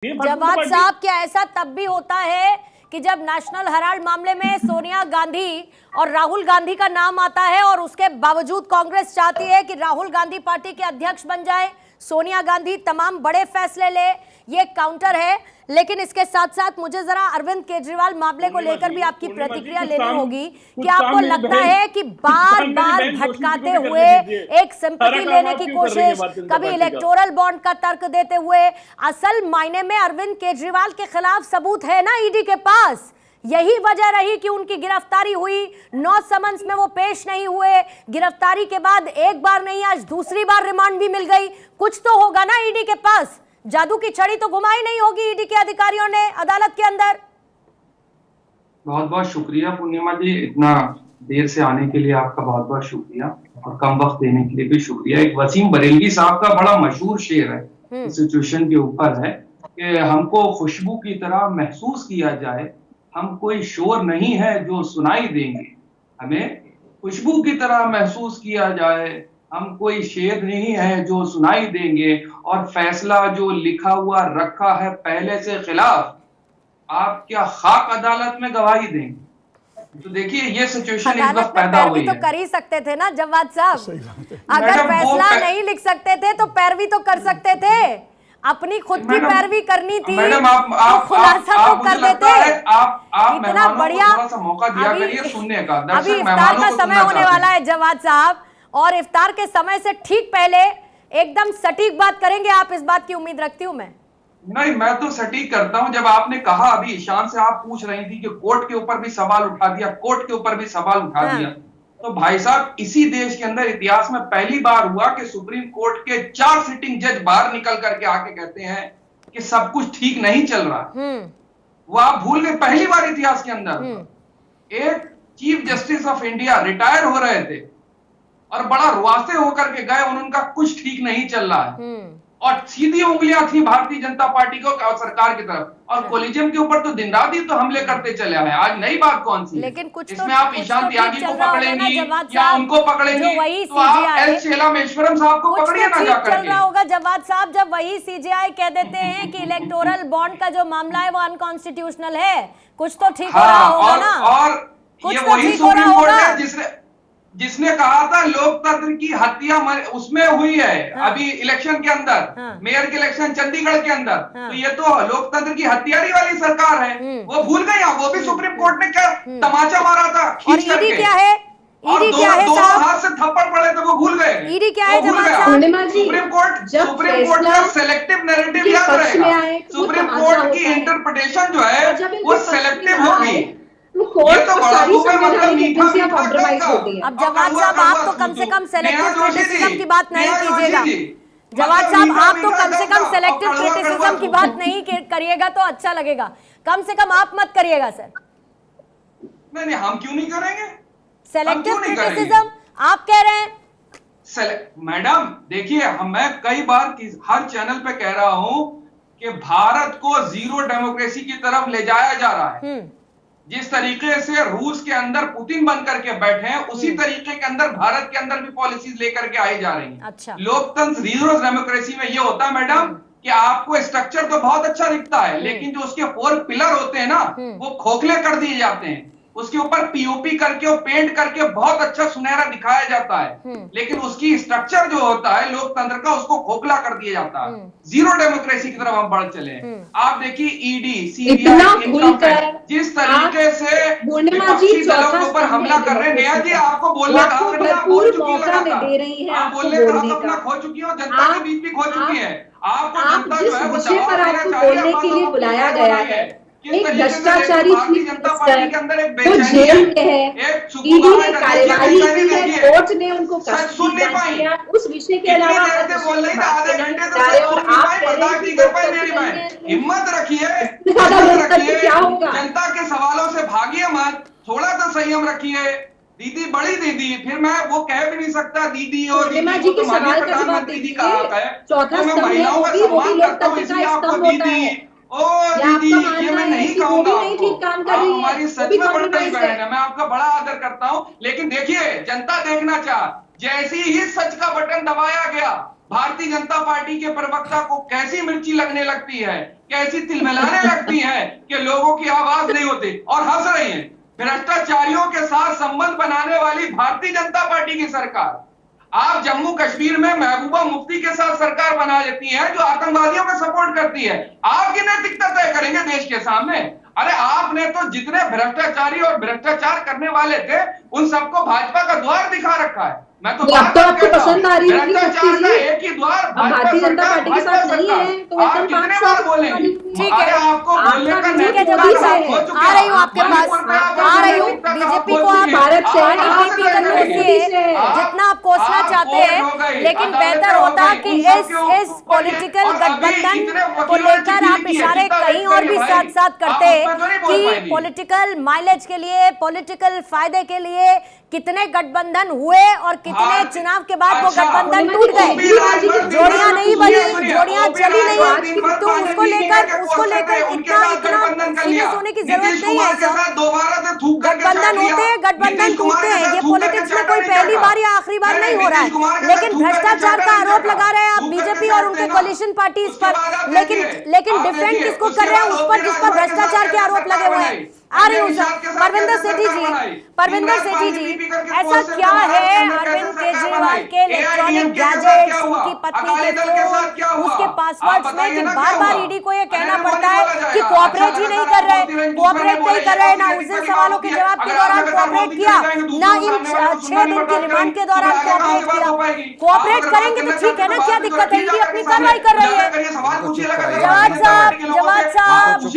जवाद साहब, क्या ऐसा तब भी होता है कि जब नेशनल हेराल्ड मामले में सोनिया गांधी और राहुल गांधी का नाम आता है और उसके बावजूद कांग्रेस चाहती है कि राहुल गांधी पार्टी के अध्यक्ष बन जाए, सोनिया गांधी तमाम बड़े फैसले ले, ये काउंटर है। लेकिन इसके साथ साथ मुझे जरा अरविंद केजरीवाल मामले को लेकर भी आपकी प्रतिक्रिया लेनी होगी कि आपको लगता है कि बार बार भटकाते हुए एक सिंपैथी लेने की कोशिश, कभी इलेक्टोरल बॉन्ड का तर्क देते हुए, असल मायने में अरविंद केजरीवाल के खिलाफ सबूत है ना ईडी के पास। यही वजह रही कि उनकी गिरफ्तारी हुई, 9 समन्स में वो पेश नहीं हुए, गिरफ्तारी के बाद एक बार नहीं आज दूसरी बार रिमांड भी मिल गई। कुछ तो होगा ना ईडी के पास, जादू की छड़ी तो घुमाई नहीं होगी ईडी के अधिकारियों ने अदालत के अंदर। बहुत बहुत शुक्रिया पूर्णिमा जी, इतना देर से आने के लिए आपका बहुत बहुत शुक्रिया और कम वक्त देने के लिए भी शुक्रिया। एक वसीम बरेलवी साहब का बड़ा मशहूर शेर है इस सिचुएशन के ऊपर है कि हमको खुशबू की तरह महसूस किया जाए, हम कोई शोर नहीं है जो सुनाई देंगे, हमें खुशबू की तरह महसूस किया जाए, हम कोई शेर नहीं है जो सुनाई देंगे, और फैसला जो लिखा हुआ रखा है पहले से खिलाफ, आप क्या खाक अदालत में गवाही देंगे। तो देखिए ये सिचुएशन इस वक्त पैदा हुई है। तो कर ही सकते थे ना जवाद साहब, अगर फैसला नहीं लिख सकते थे तो पैरवी तो कर सकते थे, अपनी खुद की पैरवी करनी थी। मैडम आप खुलासा तो कर देते। आप इतना बढ़िया थोड़ा सा मौका दिया करिए सुनने का। अभी इफ्तार का समय होने वाला है जवाद साहब, और इफ्तार के समय से ठीक पहले एकदम सटीक बात करेंगे आप, इस बात की उम्मीद रखती हूँ मैं। नहीं, मैं तो सटीक करता हूं। जब आपने कहा अभी ईशान से आप पूछ रही थी कि कोर्ट के ऊपर भी सवाल उठा दिया, कोर्ट के ऊपर भी सवाल उठा दिया, तो भाई साहब इसी देश के अंदर इतिहास में पहली बार हुआ कि सुप्रीम कोर्ट के 4 सिटिंग जज बाहर निकल करके आके कहते हैं कि सब कुछ ठीक नहीं चल रहा। वो आप भूल गए, पहली बार इतिहास के अंदर एक chief justice of India retire हो रहे थे और बड़ा रुआसे होकर के गए, उनका कुछ ठीक नहीं चल रहा है, और सीधी उंगलियां थी भारतीय जनता पार्टी को और सरकार की तरफ, और कोलिजियम के ऊपर तो दिन रात ही तो हमले करते चले आए। आज नई बात कौन सी? लेकिन कुछ इसमें आप ईशान त्यागी को पकड़ेंगी या उनको पकड़ेंगी, तो आप एल शेलामेश्वरम साहब को पकड़िए ना जाकर चल रहा होगा जवाद साहब, जब वही सीजेआई कह देते हैं कि इलेक्टोरल बॉन्ड का जो मामला है वो अनकॉन्स्टिट्यूशनल है, कुछ तो ठीक हो रहा होगा ना। और ये वही सुप्रीम कोर्ट है जिसने कहा था लोकतंत्र की हत्या उसमें हुई है। अभी इलेक्शन के अंदर, मेयर के इलेक्शन चंडीगढ़ के अंदर, तो ये तो लोकतंत्र की हत्यारी वाली सरकार है, वो भूल गई। वो भी सुप्रीम कोर्ट ने क्या तमाचा मारा था खींच करके। ईडी क्या है? ईडी क्या है? दोनों हाथ से थप्पड़ पड़े थे, वो भूल गए। ईडी क्या है जवाद साहब? सुप्रीम कोर्ट का सेलेक्टिव नैरेटिव याद रहेगा। सुप्रीम कोर्ट की इंटरप्रिटेशन जो है वो सेलेक्टिव होगी। अब जवाद साहब आप तो कम से कम सेलेक्टिव क्रिटिसिज्म की बात नहीं कीजिएगा। जवाद साहब आप तो कम से कम सेलेक्टिव क्रिटिसिज्म की बात नहीं करिएगा तो अच्छा लगेगा, कम से कम आप मत करिएगा सर। नहीं, हम क्यों नहीं करेंगे सेलेक्टिव क्रिटिसिज्म? आप कह रहे हैं। मैडम देखिए, मैं कई बार हर चैनल पे कह रहा हूं कि भारत को जीरो डेमोक्रेसी की तरफ ले जाया जा रहा है। जिस तरीके से रूस के अंदर पुतिन बन करके बैठे हैं, उसी तरीके के अंदर भारत के अंदर भी पॉलिसीज लेकर के आई जा रही हैं। अच्छा। लोकतंत्र जीरो डेमोक्रेसी में ये होता है मैडम कि आपको स्ट्रक्चर तो बहुत अच्छा दिखता है, लेकिन जो उसके 4 पिलर होते हैं ना, वो खोखले कर दिए जाते हैं। उसके ऊपर पीओपी करके और पेंट करके बहुत अच्छा सुनहरा दिखाया जाता है, लेकिन उसकी स्ट्रक्चर जो होता है लोकतंत्र का, उसको खोखला कर दिया जाता है। जीरो डेमोक्रेसी की तरफ हम बढ़ चले हैं। आप देखिए ईडी, सीबीआई जिस तरीके से विपक्षी दलों के ऊपर हमला कर रहे हैं। नेहा जी आपको बोलने का हक अपना खो चुकी है, आप बोलने का हक अपना खो चुकी हो, जनता के बीच भी खो चुकी है। आपको जनता जो है वो जवाब देना बोलने के लिए बुलाया गया है। एक भ्रष्टाचारी चीफ वो जेल में है, ईडी ने कार्यवाही की है, कोर्ट ने उनको कस्टडी दिया, उस विषय के अलावा हिम्मत रखिए, क्या होगा? जनता के सवालों से भागिए मत, थोड़ा सा संयम रखिए। दीदी, बड़ी दीदी, फिर मैं वो कह भी नहीं सकता दीदी और जी के सवाल का जवाब दीजिए। चौथा स्तंभ महिलाओं का सम्मान करता हूँ, इसलिए आपको दीदी दीदी ये मैं नहीं कहूंगा आपको। हमारी सच में बड़ी बहन है, मैं आपका बड़ा आदर करता हूं, लेकिन देखिए जनता देखना चाह, जैसे ही सच का बटन दबाया गया, भारतीय जनता पार्टी के प्रवक्ता को कैसी मिर्ची लगने लगती है कैसी तिलमिलाने लगती हैं कि लोगों की आवाज नहीं होती और हंस रही हैं। भ्रष्टाचारियों के साथ संबंध बनाने वाली भारतीय जनता पार्टी की सरकार, आप जम्मू कश्मीर में महबूबा मुफ्ती के साथ सरकार बना लेती हैं जो आतंकवादियों का सपोर्ट करती है। आपकी नैतिकता तय करेंगे देश के सामने। अरे आपने तो जितने भ्रष्टाचारी और भ्रष्टाचार करने वाले थे उन सबको भाजपा का द्वार दिखा रखा है। मैं तो अब तो आपको पसंद आ रही है भ्रष्टाचार का एक ही द्वार भारतीय जनता पार्टी के साथ नहीं है तो आप कितने बार बोलेंगे? ठीक है, आपको बोलने का ठीक है जवाब साहब, आ रही हूँ आपके पास, आ रही हूँ। बीजेपी को आप भारत से बीजेपी का कोसिए जितना आप कोसना चाहते हैं, लेकिन बेहतर होता कि इस पॉलिटिकल गठबंधन को लेकर आप इशारे कहीं और भी साथ साथ करते कि पॉलिटिकल माइलेज के लिए, पॉलिटिकल फायदे के लिए कितने गठबंधन हुए और कितने चुनाव के बाद वो गठबंधन टूट गए, जोड़ियां नहीं बनी, जोड़ियां चली नहीं, तो उसको लेकर इतना सीरियस होने की जरूरत नहीं है। गठबंधन होते हैं, गठबंधन टूटते हैं, ये पॉलिटिक्स में कोई पहली बार या आखिरी बार नहीं हो रहा है। लेकिन भ्रष्टाचार का आरोप लगा रहे हैं आप बीजेपी और उनके कोलिशन पार्टीज पर, लेकिन डिफेंड किसको कर रहे हैं? उस पर जिस पर भ्रष्टाचार के आरोप लगे हुए हैं। आ रही हूँ सर, परविंदर सेठी जी, ऐसा क्या है अरविंद केजरीवाल के इलेक्ट्रॉनिक गैजेट्स, उनकी पत्नी के फोन, उसके पासवर्ड्स में कि बार बार ईडी को ये कहना पड़ता है कि कोऑपरेट ही नहीं कर रहे, ना उस दिन सवालों के जवाब के दौरान कोऑपरेट किया, ना इन 6 दिन के रिमांड के दौरान कोऑपरेट किया। कोऑपरेट करेंगे तो ठीक है ना, क्या दिक्कत है? ईडी अपनी कार्रवाई कर रही है। जवाब साहब,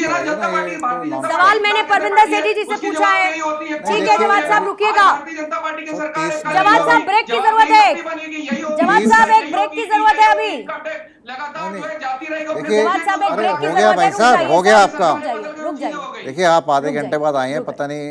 सवाल मैंने परविंदर सेठी जी से पूछा है। ठीक है जवाब साहब, रुकिएगा। जवाब साहब, ब्रेक की जरूरत है। जवाब साहब, एक ब्रेक की जरूरत है अभी। देखिए, अरे हो गया भाई साहब, हो गया आपका। देखिए आप आधे घंटे बाद आए हैं, पता नहीं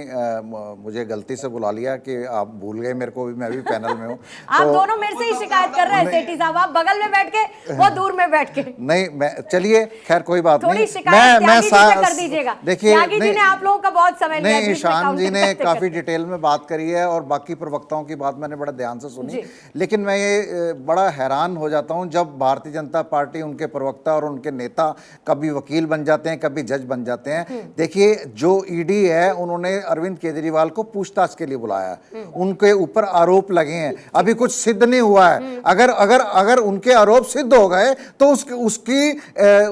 मुझे गलती से बुला लिया कि आप भूल गए मेरे को भी, मैं भी पैनल में हूँ। आप दोनों मेरे से ही शिकायत कर रहे हैं सेठी साहब, आप बगल में बैठ के, वो दूर में बैठ के। नहीं, मैं चलिए खैर कोई बात नहीं, मैं कर दीजिएगा। देखिए आप लोगों का बहुत समय लिया, नहीं, ईशान जी ने काफी डिटेल में बात करी है और बाकी प्रवक्ताओं की बात मैंने बड़ा ध्यान से सुनी, लेकिन मैं ये बड़ा हैरान हो जाता हूँ जब भारतीय जनता पार्टी, उनके प्रवक्ता और उनके नेता कभी वकील बन जाते हैं, कभी जज बन जाते हैं। देखिए जो ईडी है, उन्होंने अरविंद केजरीवाल को पूछताछ के लिए बुलाया, उनके ऊपर आरोप लगे हैं, अभी कुछ सिद्ध नहीं हुआ है। अगर उनके आरोप सिद्ध हो गए तो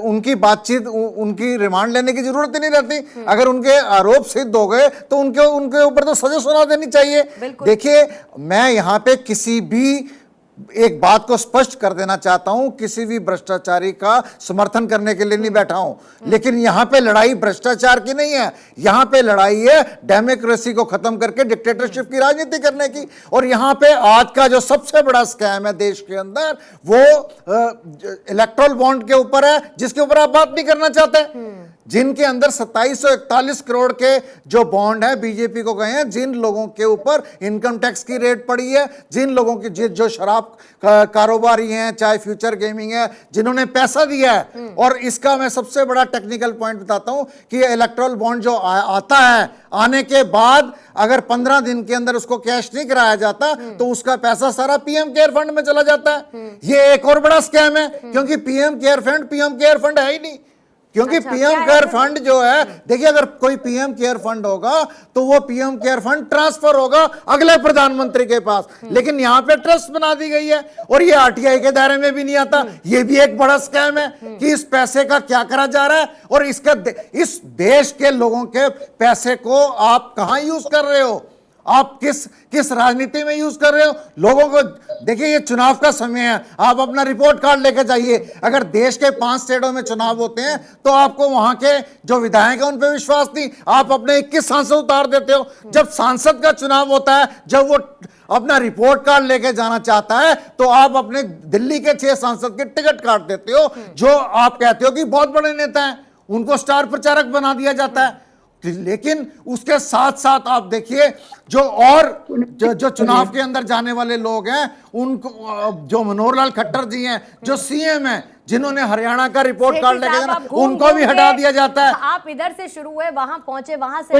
उनकी बातचीत, उनकी रिमांड लेने की जरूरत ही नहीं रहती। अगर उनके आरोप सिद्ध हो गए तो उनके ऊपर तो सजा सुना देनी चाहिए। देखिए मैं यहाँ पे किसी भी एक बात को स्पष्ट कर देना चाहता हूं, किसी भी भ्रष्टाचारी का समर्थन करने के लिए नहीं बैठा हूं, लेकिन यहां पे लड़ाई भ्रष्टाचार की नहीं है, यहां पे लड़ाई है डेमोक्रेसी को खत्म करके डिक्टेटरशिप की राजनीति करने की। और यहां पे आज का जो सबसे बड़ा स्कैम है देश के अंदर, वो इलेक्टोरल बॉन्ड के ऊपर है, जिसके ऊपर आप बात नहीं करना चाहते, जिनके अंदर 2741 करोड़ के जो बॉन्ड है बीजेपी को गए हैं, जिन लोगों के ऊपर इनकम टैक्स की रेट पड़ी है, जिन लोगों की जो शराब कारोबारी हैं, चाहे फ्यूचर गेमिंग है, जिन्होंने पैसा दिया है। और इसका मैं सबसे बड़ा टेक्निकल पॉइंट बताता हूं कि इलेक्टोरल बॉन्ड जो आता है, आने के बाद अगर 15 दिन के अंदर उसको कैश नहीं कराया जाता तो उसका पैसा सारा पीएम केयर फंड में चला जाता है। ये एक और बड़ा स्कैम है, क्योंकि पीएम केयर फंड है ही नहीं, क्योंकि पीएम केयर फंड जो है, देखिए अगर कोई पीएम केयर फंड होगा तो वो पीएम केयर फंड ट्रांसफर होगा अगले प्रधानमंत्री के पास, लेकिन यहां पे ट्रस्ट बना दी गई है और ये आरटीआई के दायरे में भी नहीं आता। ये भी एक बड़ा स्कैम है कि इस पैसे का क्या करा जा रहा है और इस देश के लोगों के पैसे को आप कहां यूज कर रहे हो, आप किस राजनीति में यूज कर रहे हो। लोगों को देखिए, ये चुनाव का समय है, आप अपना रिपोर्ट कार्ड लेकर जाइए। अगर देश के 5 स्टेटों में चुनाव होते हैं तो आपको वहां के जो विधायक हैं उन पर विश्वास नहीं, आप अपने 21 सांसद उतार देते हो। जब सांसद का चुनाव होता है, जब वो अपना रिपोर्ट कार्ड लेके जाना चाहता है तो आप अपने दिल्ली के 6 सांसद के टिकट काट देते हो, जो आप कहते हो कि बहुत बड़े नेता हैं, उनको स्टार प्रचारक बना दिया जाता है। लेकिन उसके साथ साथ आप देखिए जो चुनाव के अंदर जाने वाले लोग हैं, उनको जो मनोहर लाल खट्टर जी हैं, जो सीएम हैं, जिन्होंने हरियाणा का रिपोर्ट कार्ड लेके जाना, उनको भी हटा दिया जाता है। आप इधर से शुरू हुए, वहां पहुंचे, वहां से